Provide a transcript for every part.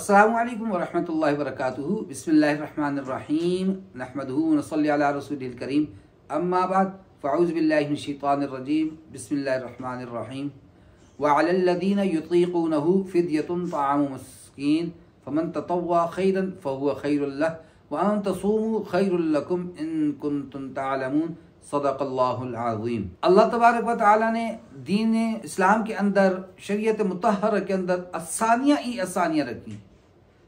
अस्सलामु अलैकुम वरहमतुल्लाहि वबरकातुहू। बिस्मिल्लाहिर्रहमानिर्रहीम। नहमदुहू व नसल्ली अला रसूलिल करीम। अम्मा बाद फ़अऊज़ु बिल्लाहि मिनश शैतानिर रजीम। बिस्मिल्लाहिर्रहमानिर्रहीम। व अलल लज़ीना युतीक़ूनहु फ़िद्यतुन तआमु मिस्कीन फ़मन ततव्वा खैरन फ़हुव खैरुल लह व अन तसूमू खैरुल लकुम इन कुंतुम तअलमून। सदक़ल्लाहुल अज़ीम। अल्लाह तबारक व तआला ने दीन इस्लाम के अंदर, शरीयत मुतहरा के अंदर आसानियाँ ही आसानियाँ रखी।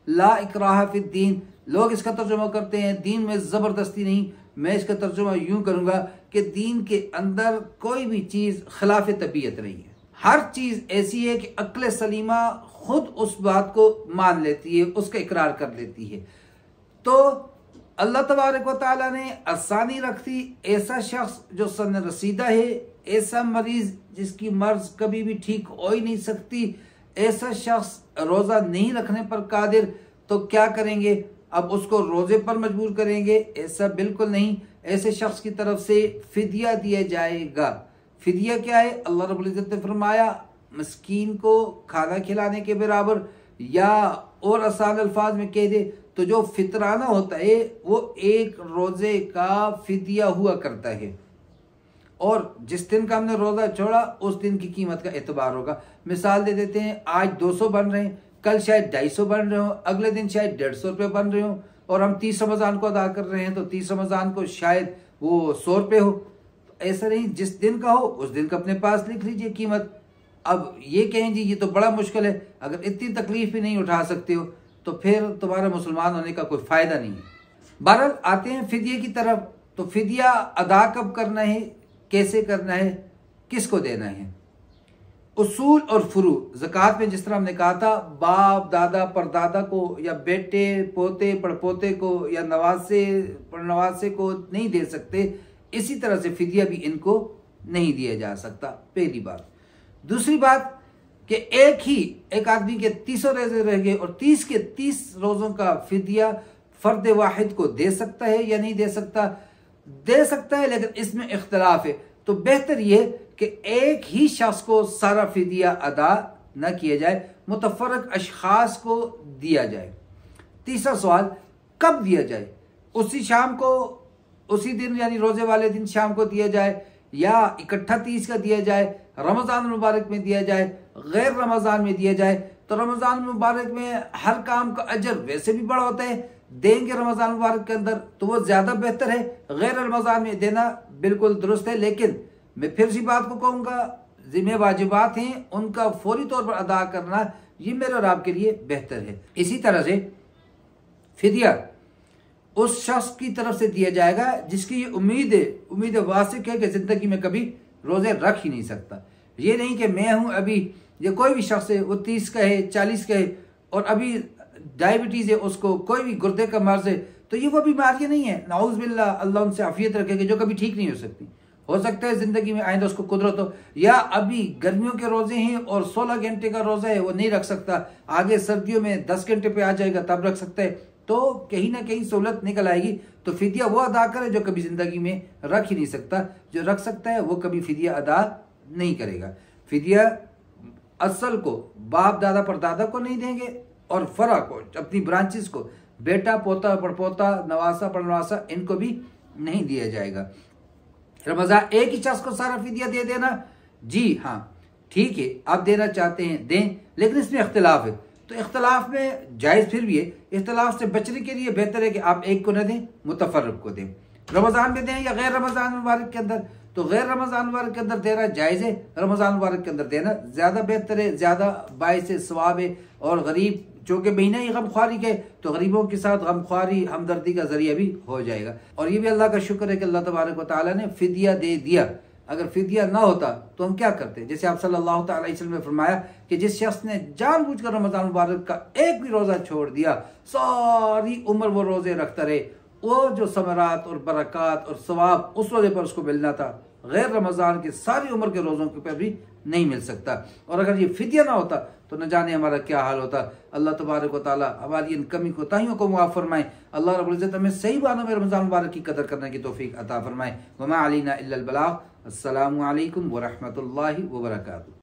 ला इकराह फिद्दीन, लोग इसका तर्जुमा करते हैं दीन में ज़बरदस्ती नहीं। मैं इसका तर्जुमा यूँ करूँगा कि दीन के अंदर कोई भी चीज़ खिलाफ तबीयत नहीं है। हर चीज़ ऐसी है कि अक्ल सलीमा खुद उस बात को मान लेती है, उसका इकरार कर लेती है। तो अल्लाह तबारक व तआला ने आसानी रख दी। ऐसा शख्स जो सन रसीदा है, ऐसा मरीज जिसकी मर्ज कभी भी ठीक हो ही नहीं सकती, ऐसा शख्स रोज़ा नहीं रखने पर कादिर, तो क्या करेंगे? अब उसको रोज़े पर मजबूर करेंगे? ऐसा बिल्कुल नहीं। ऐसे शख्स की तरफ से फिदिया दिया जाएगा। फिदिया क्या है? अल्लाह रब्बुल इज़्ज़त ने फरमाया मिस्कीन को खाना खिलाने के बराबर, या और आसान अल्फाज में कह दे तो जो फितराना होता है वो एक रोज़े का फिदिया हुआ करता है। और जिस दिन का हमने रोज़ा छोड़ा उस दिन की कीमत का एतबार होगा। मिसाल दे देते हैं, आज 200 बन रहे हैं, कल शायद 250 बन रहे हो, अगले दिन शायद 150 रुपये बन रहे हो, और हम 30 रमज़ान को अदा कर रहे हैं तो 30 रमज़ान को शायद वो 100 रुपये हो। तो ऐसा नहीं, जिस दिन का हो उस दिन का अपने पास लिख लीजिए कीमत। अब ये कहें जी ये तो बड़ा मुश्किल है, अगर इतनी तकलीफ भी नहीं उठा सकते हो तो फिर तुम्हारा मुसलमान होने का कोई फ़ायदा नहीं है। बहरहाल आते हैं फिदिये की तरफ। तो फिदिया अदा कब करना है, कैसे करना है, किसको देना है? उसूल और फुरू, ज़कात में जिस तरह हमने कहा था बाप दादा परदादा को, या बेटे पोते पड़पोते को, या नवासे पड़नवासे को नहीं दे सकते, इसी तरह से फिदिया भी इनको नहीं दिया जा सकता। पहली बात। दूसरी बात कि एक आदमी के 30 रोजे रह गए और 30 के 30 रोज़ों का फिदिया फर्द वाहिद को दे सकता है या नहीं दे सकता? दे सकता है, लेकिन इसमें इख्तलाफ है। तो बेहतर यह कि एक ही शख्स को सारा फिदिया अदा न किया जाए, मुतफरक अशखास को दिया जाए। तीसरा सवाल, कब दिया जाए? उसी शाम को, उसी दिन यानी रोजे वाले दिन शाम को दिया जाए, या इकट्ठा 30 का दिया जाए, रमज़ान मुबारक में दिया जाए, गैर रमज़ान में दिया जाए? तो रमज़ान मुबारक में हर काम का अजर वैसे भी बड़ा होता है, देंगे रमज़ान मुबारक के अंदर तो वो ज़्यादा बेहतर है। गैर रमज़ान में देना बिल्कुल दुरुस्त है, लेकिन मैं फिर सी बात को कहूँगा, ज़िम्मे वाजिबात हैं, उनका फौरी तौर पर अदा करना ये मेरे और आपके लिए बेहतर है। इसी तरह से फिदिया उस शख्स की तरफ से दिया जाएगा जिसकी ये उम्मीद वासिक है कि ज़िंदगी में कभी रोज़े रख ही नहीं सकता। ये नहीं कि मैं हूँ अभी, ये कोई भी शख्स है, वो 30 का है, 40 का है, और अभी डायबिटीज़ है उसको, कोई भी गुर्दे का मर्ज है, तो ये वो बीमारियाँ नहीं है, नाउज़ बिल्लाह, अल्लाह उनसे आफियत रखेगा, जो कभी ठीक नहीं हो सकती। हो सकता है ज़िंदगी में आइंदा उसको कुदरत हो, या अभी गर्मियों के रोज़े हैं और 16 घंटे का रोज़ा है, वो नहीं रख सकता, आगे सर्दियों में 10 घंटे पे आ जाएगा तब रख सकता है। तो कहीं ना कहीं सहूलत निकल आएगी। तो फिदिया वो अदा करे जो कभी ज़िंदगी में रख ही नहीं सकता, जो रख सकता है वो कभी फिदिया अदा नहीं करेगा। फिदिया असल को बाप दादा परदादा को नहीं देंगे, और फरा को, अपनी ब्रांचेस को, बेटा पोता पड़पोता नवासा पड़नवासा, इनको भी नहीं दिया जाएगा। रमज़ान एक ही शख्स को सारा फिदिया दे देना, जी हाँ ठीक है, आप देना चाहते हैं दें, लेकिन इसमें इख्तिलाफ है। तो इख्तलाफ में जायज़ फिर भी है, इख्तलाफ से बचने के लिए बेहतर है कि आप एक को न दें, मुतफर्रिक को दें। रमज़ान में दें या गैर रमज़ान मुबारक के अंदर? तो गैर रमज़ान मुबारक के अंदर देना जायज़ है, रमज़ान मुबारक के अंदर देना ज़्यादा बेहतर है, ज़्यादा बाइस सवाब है। और गरीब, चूँकि महीना ही गमख्वारी के, तो गरीबों के साथ गमख्वारी हमदर्दी का जरिया भी हो जाएगा। और ये भी अल्लाह का शुक्र है कि अल्लाह तबारक व तआला ने फिदिया दे दिया। अगर फिदिया ना होता तो हम क्या करते? जैसे आप सल्लल्लाहु अलैहि वसल्लम ने फरमाया कि जिस शख्स ने जानबूझकर रमज़ान मुबारक का एक भी रोज़ा छोड़ दिया, सारी उम्र वो रोज़े रखता रहे, वो जो समरात और बरक़ात और सवाब उस रोज़े पर उसको मिलना था, गैर रमज़ान के सारी उम्र के रोज़ों के पर भी नहीं मिल सकता। और अगर ये फिदिया ना होता तो न जाने हमारा क्या हाल होता। अल्लाह तबारक व तआला हमारी इन कमी कोताहियों को मुआफ़ फरमाए। अल्लाह रब्बुल इज़्ज़त हमें सही मानों में रमज़ान मुबारक की कदर करने की तौफ़ीक़ अता फरमाए। वमा अलैना इल्लल बलाग़। अस्सलामु अलैकुम व रहमतुल्लाहि व बरकातुहू।